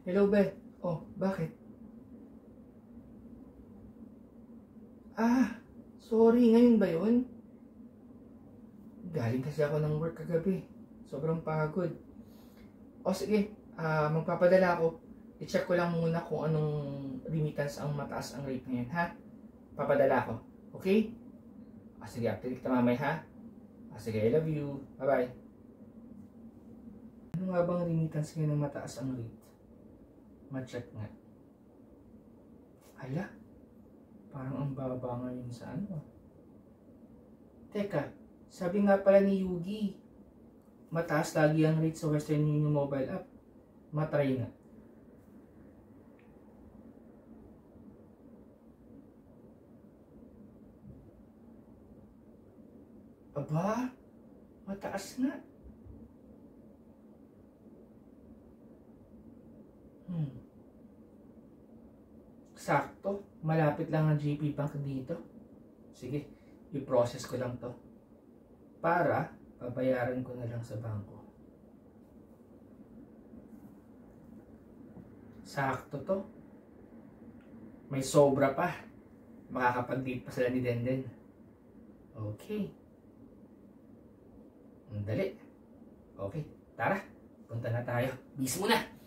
Hello, Beth. Oh, bakit? Sorry. Ngayon ba yun? Galing kasi ako ng work kagabi. Sobrang pagod. O sige, magpapadala ako. I-check ko lang muna kung anong remittance ang mataas ang rate ngayon, ha? Papadala ako. Okay? Sige, update kita mamaya, ha? Sige, I love you. Bye-bye. Ano nga bang remittance ngayon ng mataas ang rate? Ma-check nga. Hala, parang ang baba ngayon sa ano. Teka, sabi nga pala ni Yugi, mataas lagi ang rate sa Western Union mobile app. Matry nga. Aba, mataas nga. Sakto, malapit lang ang JP Bank dito. Sige, i-process ko lang to para pabayaran ko na lang sa bangko. Sakto to. May sobra pa. Makakapag-date pa sila ni Denden. Okay. Ang dali. Okay, tara. Punta na tayo. Bis muna.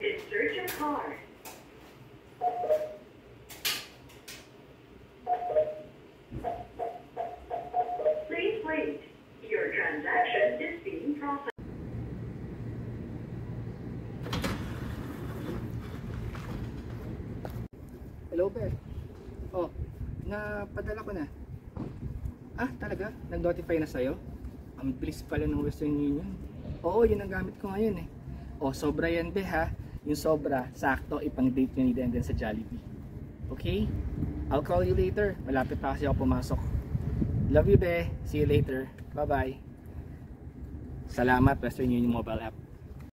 Insert your card. Please wait. Your transaction is being processed. Hello, Beth. Oh, napadala ko na. Talaga? Nag-notify na sa'yo? Ang bilis pala ng Western Union. Oo, yun ang gamit ko ngayon eh. Oh, sobra yan, Beth, ha? Yung sobra, sakto, ipang-date nyo ni Denden sa Jollibee. Okay? I'll call you later. Malapit pa kasi ako pumasok. Love you, Be. See you later. Bye-bye. Salamat, Western Union mobile app.